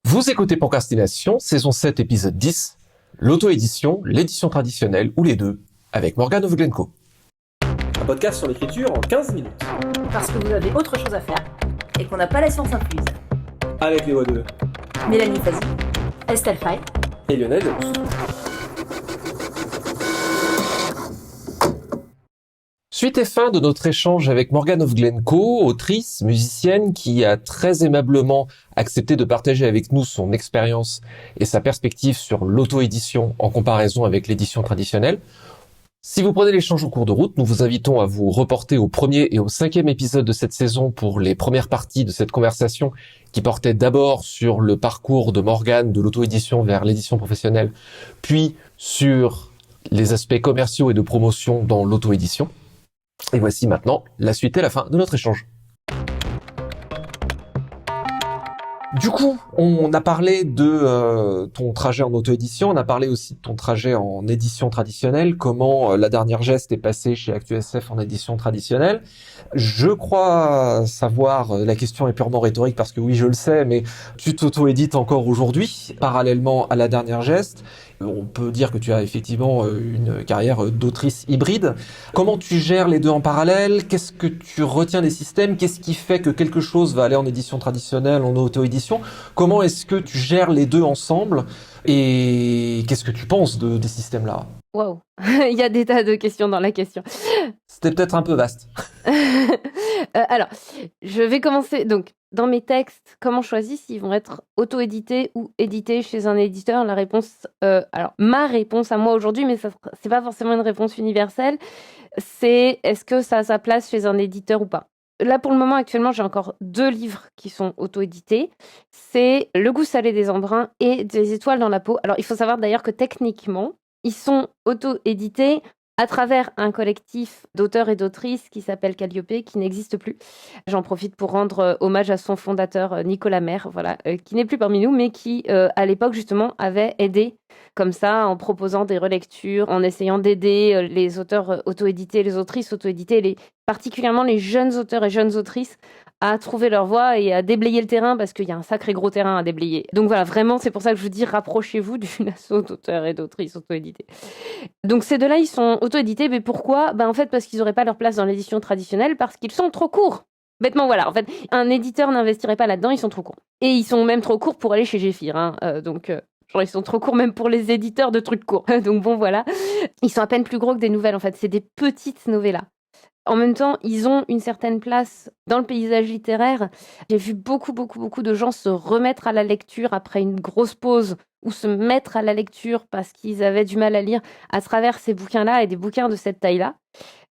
Vous écoutez Procrastination, saison 7, épisode 10, l'auto-édition, l'édition traditionnelle ou les deux, avec Morgane Ovglenko. Un podcast sur l'écriture en 15 minutes. Parce que vous avez autre chose à faire et qu'on n'a pas la science incluse. Avec les voix de Mélanie Fazi, Estelle Fay et Lionel Delous. Suite et fin de notre échange avec Morgane Ovglenko, autrice, musicienne, qui a très aimablement accepté de partager avec nous son expérience et sa perspective sur l'auto-édition en comparaison avec l'édition traditionnelle. Si vous prenez l'échange au cours de route, nous vous invitons à vous reporter au premier et au 5e épisode de cette saison pour les premières parties de cette conversation qui portait d'abord sur le parcours de Morgane de l'auto-édition vers l'édition professionnelle, puis sur les aspects commerciaux et de promotion dans l'auto-édition. Et voici maintenant la suite et la fin de notre échange. Du coup, on a parlé de ton trajet en auto-édition, on a parlé aussi de ton trajet en édition traditionnelle, comment La Dernière Geste est passée chez ActuSF en édition traditionnelle. Je crois savoir, la question est purement rhétorique parce que oui, je le sais, mais tu t'auto-édites encore aujourd'hui, parallèlement à La Dernière Geste. On peut dire que tu as effectivement une carrière d'autrice hybride. Comment tu gères les deux en parallèle? Qu'est-ce que tu retiens des systèmes? Qu'est-ce qui fait que quelque chose va aller en édition traditionnelle, en auto-édition? Comment est-ce que tu gères les deux ensemble? Et qu'est-ce que tu penses des systèmes-là? Wow, il y a des tas de questions dans la question. C'était peut-être un peu vaste. Alors, je vais commencer. Donc, dans mes textes, comment je choisis s'ils vont être auto-édités ou édités chez un éditeur? La réponse, alors ma réponse à moi aujourd'hui, mais c'est pas forcément une réponse universelle, c'est est-ce que ça a sa place chez un éditeur ou pas? Là, pour le moment, actuellement, j'ai encore 2 livres qui sont auto-édités. C'est Le goût salé des embruns et Des étoiles dans la peau. Alors, il faut savoir d'ailleurs que techniquement, ils sont auto-édités à travers un collectif d'auteurs et d'autrices qui s'appelle Calliope, qui n'existe plus. J'en profite pour rendre hommage à son fondateur, Nicolas Maire, voilà, qui n'est plus parmi nous, mais qui, à l'époque, justement, avait aidé comme ça, en proposant des relectures, en essayant d'aider les auteurs auto-édités, les autrices auto-éditées, particulièrement les jeunes auteurs et jeunes autrices, à trouver leur voie et à déblayer le terrain, parce qu'il y a un sacré gros terrain à déblayer. Donc voilà, vraiment, c'est pour ça que je vous dis, rapprochez-vous d'une asso d'auteurs et d'autrices auto-édités. Donc ces deux-là, ils sont auto-édités, mais pourquoi? En fait, parce qu'ils n'auraient pas leur place dans l'édition traditionnelle, parce qu'ils sont trop courts. Bêtement, voilà. En fait, un éditeur n'investirait pas là-dedans, ils sont trop courts. Et ils sont même trop courts pour aller chez Géphir, hein. Genre, ils sont trop courts même pour les éditeurs de trucs courts. Donc bon, voilà. Ils sont à peine plus gros que des nouvelles, en fait. C'est des petites novellas. En même temps, ils ont une certaine place dans le paysage littéraire. J'ai vu beaucoup de gens se remettre à la lecture après une grosse pause ou se mettre à la lecture parce qu'ils avaient du mal à lire à travers ces bouquins-là et des bouquins de cette taille-là.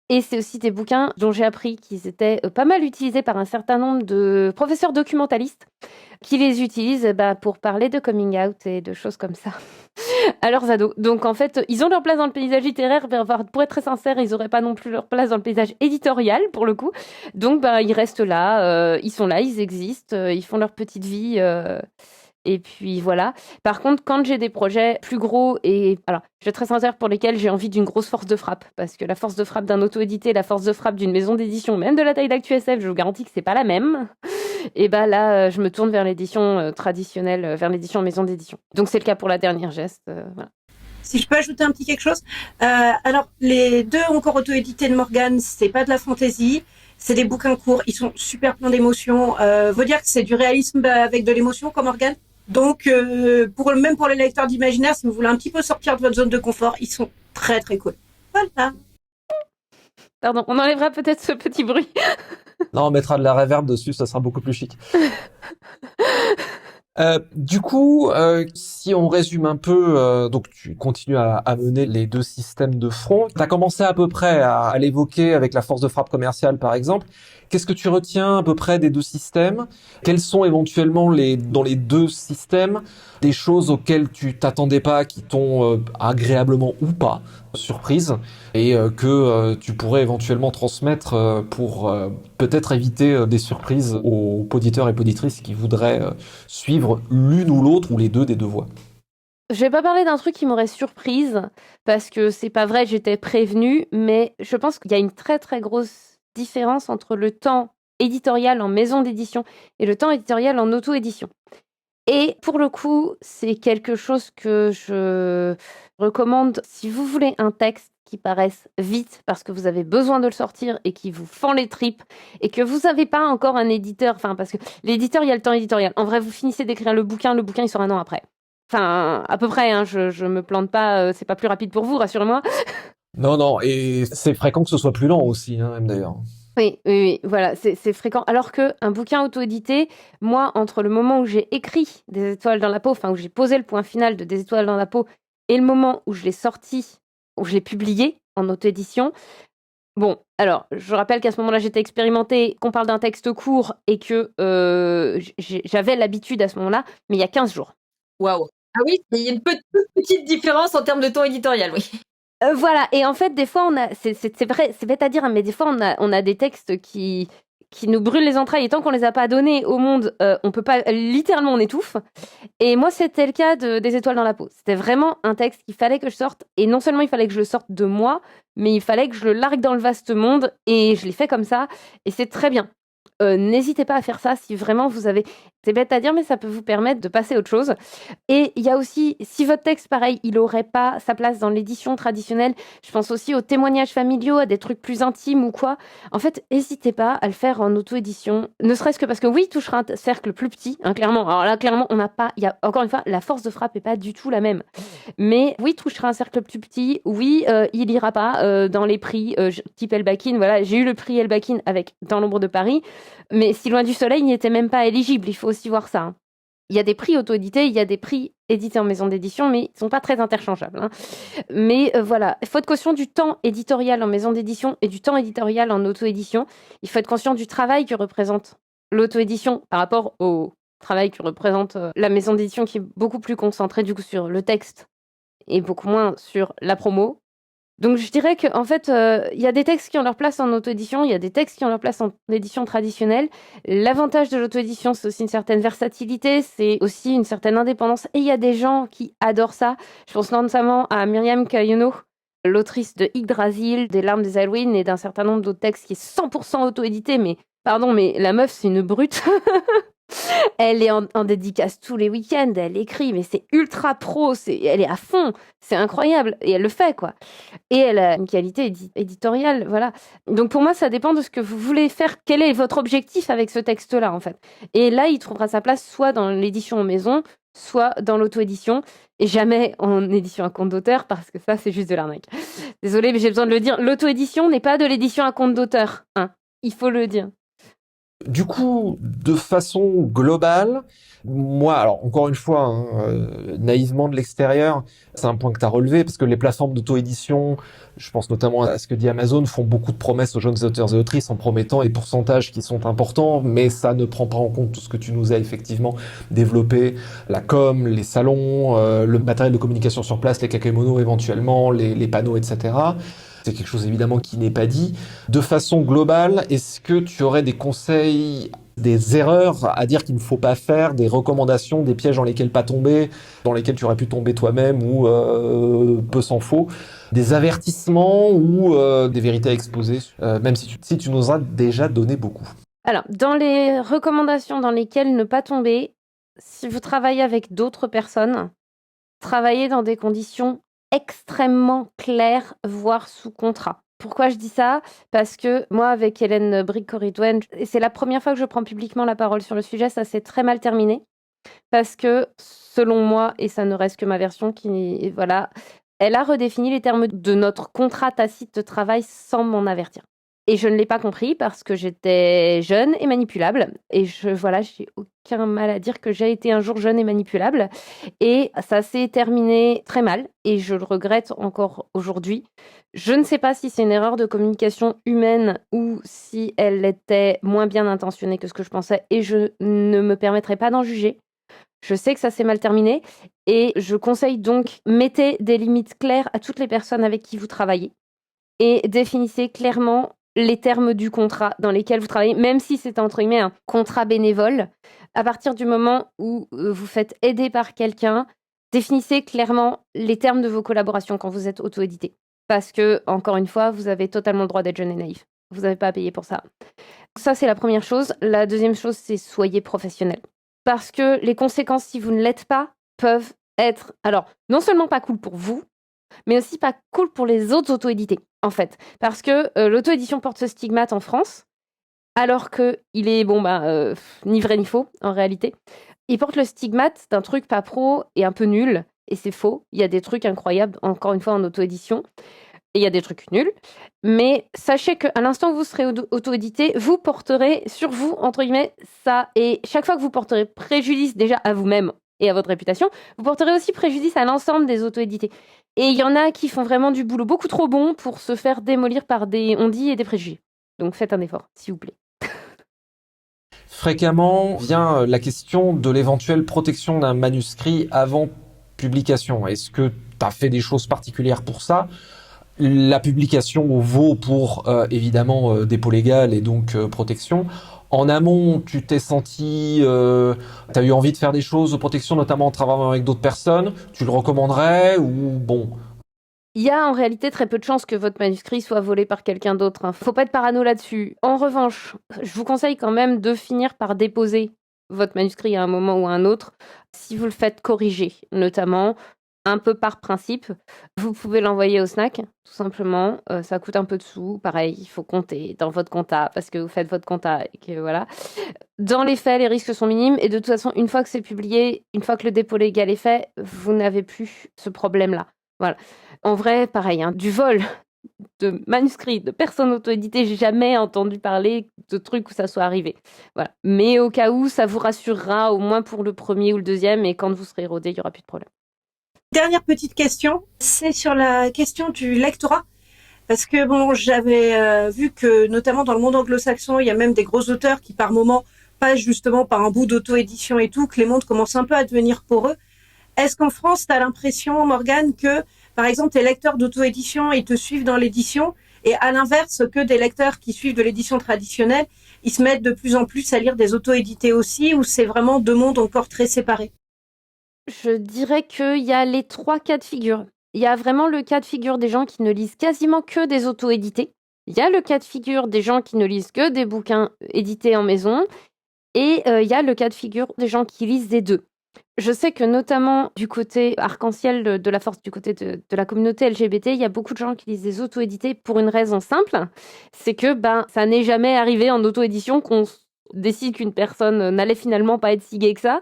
Et c'est aussi des bouquins dont j'ai appris qu'ils étaient pas mal utilisés par un certain nombre de professeurs documentalistes qui les utilisent pour parler de coming out et de choses comme ça à leurs ados. Donc en fait, ils ont leur place dans le paysage littéraire, mais pour être très sincère, ils n'auraient pas non plus leur place dans le paysage éditorial pour le coup. Donc ils restent là, ils sont là, ils existent, ils font leur petite vie. Et puis voilà. Par contre, quand j'ai des projets plus gros et alors, je vais être très sincère pour lesquels j'ai envie d'une grosse force de frappe, parce que la force de frappe d'un auto-édité, la force de frappe d'une maison d'édition, même de la taille d'ActuSF, je vous garantis que c'est pas la même. Et là, je me tourne vers l'édition traditionnelle, vers l'édition maison d'édition. Donc c'est le cas pour La Dernière Geste. Voilà. Si je peux ajouter un petit quelque chose. Alors, les deux encore auto-édités de Morgane, c'est pas de la fantaisie. C'est des bouquins courts. Ils sont super pleins d'émotions. Faut dire que c'est du réalisme avec de l'émotion comme Morgane. Donc, même pour les lecteurs d'imaginaire, si vous voulez un petit peu sortir de votre zone de confort, ils sont très très cool. Voilà. Pardon, on enlèvera peut-être ce petit bruit. Non, on mettra de la reverb dessus, ça sera beaucoup plus chic. Du coup, si on résume un peu, donc tu continues à mener les deux systèmes de front. Tu as commencé à peu près à l'évoquer avec la force de frappe commerciale, par exemple. Qu'est-ce que tu retiens à peu près des deux systèmes? Quels sont éventuellement dans les deux systèmes des choses auxquelles tu t'attendais pas, qui t'ont agréablement ou pas surprise, et que tu pourrais éventuellement transmettre pour peut-être éviter des surprises aux auditeurs et auditrices qui voudraient suivre l'une ou l'autre ou les deux des deux voies? Je vais pas parler d'un truc qui m'aurait surprise, parce que c'est pas vrai, j'étais prévenue, mais je pense qu'il y a une très très grosse différence entre le temps éditorial en maison d'édition et le temps éditorial en auto-édition. Et pour le coup, c'est quelque chose que je recommande si vous voulez un texte qui paraisse vite parce que vous avez besoin de le sortir et qui vous fend les tripes et que vous n'avez pas encore un éditeur, enfin parce que l'éditeur, il y a le temps éditorial. En vrai, vous finissez d'écrire le bouquin il sort 1 an après. Enfin, à peu près, hein, je me plante pas, c'est pas plus rapide pour vous, rassurez-moi. Non, non, et c'est fréquent que ce soit plus lent aussi, hein, même d'ailleurs. Oui, voilà, c'est fréquent. Alors qu'un bouquin auto-édité, moi, entre le moment où j'ai écrit Des étoiles dans la peau, enfin où j'ai posé le point final de Des étoiles dans la peau, et le moment où je l'ai sorti, où je l'ai publié en auto-édition, bon, alors, je rappelle qu'à ce moment-là, j'étais expérimentée, qu'on parle d'un texte court et que j'avais l'habitude à ce moment-là, mais il y a 15 jours. Waouh. Ah oui, il y a une petite différence en termes de temps éditorial, oui. Voilà, et en fait, des fois, c'est vrai, c'est bête à dire, hein, mais des fois, on a des textes qui nous brûlent les entrailles, et tant qu'on les a pas donnés au monde, on peut pas, littéralement, on étouffe. Et moi, c'était le cas Des étoiles dans la peau. C'était vraiment un texte qu'il fallait que je sorte, et non seulement il fallait que je le sorte de moi, mais il fallait que je le largue dans le vaste monde, et je l'ai fait comme ça, et c'est très bien. N'hésitez pas à faire ça si vraiment vous avez... C'est bête à dire, mais ça peut vous permettre de passer à autre chose. Et il y a aussi, si votre texte, pareil, il n'aurait pas sa place dans l'édition traditionnelle, je pense aussi aux témoignages familiaux, à des trucs plus intimes ou quoi. En fait, n'hésitez pas à le faire en auto-édition, ne serait-ce que parce que oui, il touchera un cercle plus petit, hein, clairement. Alors là, clairement, on n'a pas... Il y a, encore une fois, la force de frappe n'est pas du tout la même. Mais oui, il touchera un cercle plus petit. Oui, il ira pas dans les prix type Elbakin. Voilà, j'ai eu le prix Elbakin avec Dans l'ombre de Paris. Mais Si loin du soleil n'y était même pas éligible, il faut aussi voir ça. Hein. Il y a des prix auto-édités, il y a des prix édités en maison d'édition, mais ils ne sont pas très interchangeables. Hein. Mais voilà, il faut être conscient du temps éditorial en maison d'édition et du temps éditorial en auto-édition. Il faut être conscient du travail que représente l'auto-édition par rapport au travail que représente la maison d'édition qui est beaucoup plus concentrée du coup sur le texte et beaucoup moins sur la promo. Donc je dirais qu'en fait, il y a des textes qui ont leur place en auto-édition, il y a des textes qui ont leur place en édition traditionnelle. L'avantage de l'auto-édition, c'est aussi une certaine versatilité, c'est aussi une certaine indépendance. Et il y a des gens qui adorent ça. Je pense notamment à Myriam Kayono, l'autrice de Yggdrasil, des larmes des Halloween et d'un certain nombre d'autres textes qui est 100% auto-édité. Mais pardon, mais la meuf, c'est une brute. Elle est en dédicace tous les week-ends, elle écrit, mais c'est ultra pro, elle est à fond, c'est incroyable, et elle le fait, quoi. Et elle a une qualité éditoriale, voilà. Donc pour moi, ça dépend de ce que vous voulez faire, quel est votre objectif avec ce texte-là, en fait. Et là, il trouvera sa place soit dans l'édition en maison, soit dans l'auto-édition, et jamais en édition à compte d'auteur, parce que ça, c'est juste de l'arnaque. Désolée, mais j'ai besoin de le dire, l'auto-édition n'est pas de l'édition à compte d'auteur, hein. Il faut le dire. Du coup, de façon globale, moi, alors encore une fois, hein, naïvement de l'extérieur, c'est un point que tu as relevé, parce que les plateformes d'auto-édition, je pense notamment à ce que dit Amazon, font beaucoup de promesses aux jeunes auteurs et autrices en promettant des pourcentages qui sont importants, mais ça ne prend pas en compte tout ce que tu nous as effectivement développé, la com, les salons, le matériel de communication sur place, les kakémonos éventuellement, les panneaux, etc. C'est quelque chose évidemment qui n'est pas dit. De façon globale, est-ce que tu aurais des conseils, des erreurs à dire qu'il ne faut pas faire, des recommandations, des pièges dans lesquels pas tomber, dans lesquels tu aurais pu tomber toi-même ou peu s'en faut, des avertissements ou des vérités à exposer, même si tu nous as déjà donné beaucoup. Alors, dans les recommandations dans lesquelles ne pas tomber, si vous travaillez avec d'autres personnes, travaillez dans des conditions extrêmement claires, voire sous contrat. Pourquoi je dis ça ? Parce que moi, avec Hélène Brick-Corridwen, et c'est la première fois que je prends publiquement la parole sur le sujet, ça s'est très mal terminé. Parce que, selon moi, et ça ne reste que ma version, voilà, elle a redéfini les termes de notre contrat tacite de travail sans m'en avertir. Et je ne l'ai pas compris parce que j'étais jeune et manipulable. Et voilà, j'ai aucun mal à dire que j'ai été un jour jeune et manipulable. Et ça s'est terminé très mal. Et je le regrette encore aujourd'hui. Je ne sais pas si c'est une erreur de communication humaine ou si elle était moins bien intentionnée que ce que je pensais. Et je ne me permettrai pas d'en juger. Je sais que ça s'est mal terminé. Et je conseille donc, mettez des limites claires à toutes les personnes avec qui vous travaillez. Et définissez clairement les termes du contrat dans lesquels vous travaillez, même si c'est entre guillemets un contrat bénévole. À partir du moment où vous faites aider par quelqu'un, définissez clairement les termes de vos collaborations quand vous êtes auto-édité. Parce que, encore une fois, vous avez totalement le droit d'être jeune et naïf. Vous n'avez pas à payer pour ça. Ça, c'est la première chose. La deuxième chose, c'est soyez professionnel. parce que les conséquences, si vous ne l'êtes pas, peuvent être, alors, non seulement pas cool pour vous, mais aussi pas cool pour les autres auto-édités, en fait. Parce que l'auto-édition porte ce stigmate en France, alors qu'il est, ni vrai ni faux, en réalité. Il porte le stigmate d'un truc pas pro et un peu nul, et c'est faux. Il y a des trucs incroyables, encore une fois, en auto-édition, et il y a des trucs nuls. Mais sachez qu'à l'instant où vous serez auto-édité, vous porterez sur vous, entre guillemets, ça. Et chaque fois que vous porterez préjudice déjà à vous-même et à votre réputation, vous porterez aussi préjudice à l'ensemble des auto-édités. Et il y en a qui font vraiment du boulot beaucoup trop bon pour se faire démolir par des on-dit et des préjugés. Donc faites un effort, s'il vous plaît. Fréquemment vient la question de l'éventuelle protection d'un manuscrit avant publication. Est-ce que tu as fait des choses particulières pour ça ? La publication vaut pour évidemment dépôt légal et donc protection. En amont, tu t'es senti, t'as eu envie de faire des choses de protection, notamment en travaillant avec d'autres personnes. Tu le recommanderais ou bon? Il y a en réalité très peu de chances que votre manuscrit soit volé par quelqu'un d'autre. Hein. Faut pas être parano là-dessus. En revanche, je vous conseille quand même de finir par déposer votre manuscrit à un moment ou à un autre, si vous le faites corriger, notamment. Un peu par principe, vous pouvez l'envoyer au snack, tout simplement. Ça coûte un peu de sous. Pareil, il faut compter dans votre compta parce que vous faites votre compta et que voilà. Dans les faits, les risques sont minimes et de toute façon, une fois que c'est publié, une fois que le dépôt légal est fait, vous n'avez plus ce problème-là. Voilà. En vrai, pareil, hein, du vol de manuscrits de personnes auto-éditées, j'ai jamais entendu parler de trucs où ça soit arrivé. Voilà. Mais au cas où, ça vous rassurera au moins pour le premier ou le deuxième et quand vous serez rodé, il n'y aura plus de problème. Dernière petite question, c'est sur la question du lectorat. Parce que bon, j'avais vu que notamment dans le monde anglo-saxon, il y a même des gros auteurs qui par moment passent justement par un bout d'auto-édition et tout, que les mondes commencent un peu à devenir poreux. Est-ce qu'en France, tu as l'impression, Morgane, que par exemple tes lecteurs d'auto-édition, ils te suivent dans l'édition et à l'inverse que des lecteurs qui suivent de l'édition traditionnelle, ils se mettent de plus en plus à lire des auto-édités aussi, ou c'est vraiment deux mondes encore très séparés? Je dirais qu'il y a les 3 cas de figure. Il y a vraiment le cas de figure des gens qui ne lisent quasiment que des auto-édités. Il y a le cas de figure des gens qui ne lisent que des bouquins édités en maison. Et il y a le cas de figure des gens qui lisent des deux. Je sais que notamment du côté arc-en-ciel de la force, du côté de la communauté LGBT, il y a beaucoup de gens qui lisent des auto-édités pour une raison simple. C'est que ça n'est jamais arrivé en auto-édition qu'on décide qu'une personne n'allait finalement pas être si gay que ça,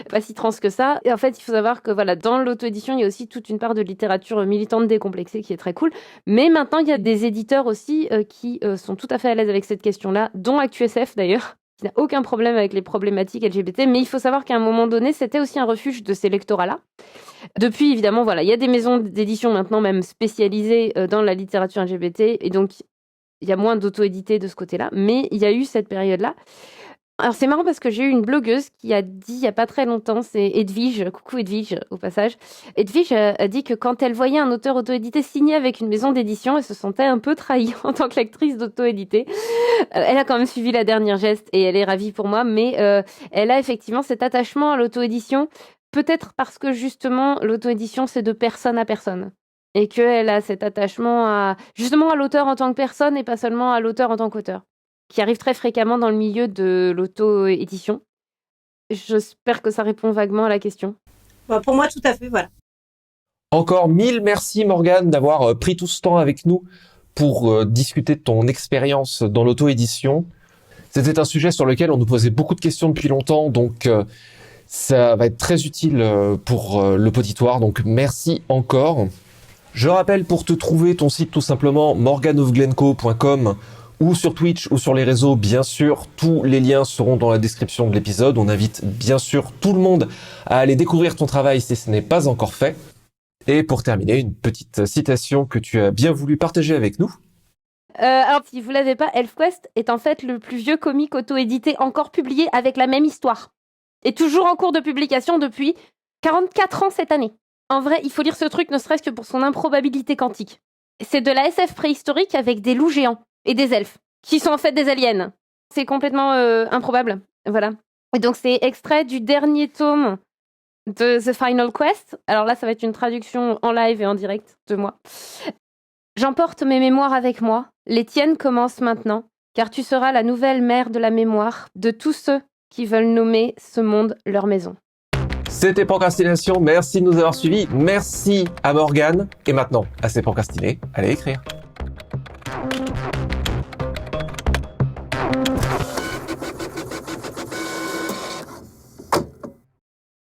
pas si trans que ça. Et en fait, il faut savoir que voilà, dans l'auto-édition, il y a aussi toute une part de littérature militante décomplexée qui est très cool. Mais maintenant, il y a des éditeurs aussi qui sont tout à fait à l'aise avec cette question-là, dont ActuSF d'ailleurs, qui n'a aucun problème avec les problématiques LGBT. Mais il faut savoir qu'à un moment donné, c'était aussi un refuge de ces lectorats-là. Depuis, évidemment, voilà, il y a des maisons d'édition maintenant même spécialisées dans la littérature LGBT, et donc il y a moins d'auto-édité de ce côté-là, mais il y a eu cette période-là. Alors c'est marrant parce que j'ai eu une blogueuse qui a dit il n'y a pas très longtemps, c'est Edwige, coucou Edwige au passage. Edwige a dit que quand elle voyait un auteur auto-édité signé avec une maison d'édition, elle se sentait un peu trahie en tant que lectrice d'auto-édité. Elle a quand même suivi la dernière geste et elle est ravie pour moi, mais elle a effectivement cet attachement à l'auto-édition, peut-être parce que justement l'auto-édition c'est de personne à personne. Et qu'elle a cet attachement justement à l'auteur en tant que personne et pas seulement à l'auteur en tant qu'auteur, qui arrive très fréquemment dans le milieu de l'auto-édition. J'espère que ça répond vaguement à la question. Pour moi, tout à fait, voilà. Encore 1000 merci Morgane d'avoir pris tout ce temps avec nous pour discuter de ton expérience dans l'auto-édition. C'était un sujet sur lequel on nous posait beaucoup de questions depuis longtemps, donc ça va être très utile pour le poditoire, donc merci encore. Je rappelle pour te trouver ton site tout simplement morganeofglencoe.com ou sur Twitch ou sur les réseaux, bien sûr, tous les liens seront dans la description de l'épisode. On invite bien sûr tout le monde à aller découvrir ton travail si ce n'est pas encore fait. Et pour terminer, une petite citation que tu as bien voulu partager avec nous. Alors, si vous l'avez pas, ElfQuest est en fait le plus vieux comic auto-édité encore publié avec la même histoire. Et toujours en cours de publication depuis 44 ans cette année. En vrai, il faut lire ce truc ne serait-ce que pour son improbabilité quantique. C'est de la SF préhistorique avec des loups géants et des elfes, qui sont en fait des aliens. C'est complètement improbable. Voilà. Et donc, c'est extrait du dernier tome de The Final Quest. Alors là, ça va être une traduction en live et en direct de moi. J'emporte mes mémoires avec moi. Les tiennes commencent maintenant, car tu seras la nouvelle mère de la mémoire de tous ceux qui veulent nommer ce monde leur maison. C'était Procrastination, merci de nous avoir suivis, merci à Morgane, et maintenant, assez procrastiné, allez écrire.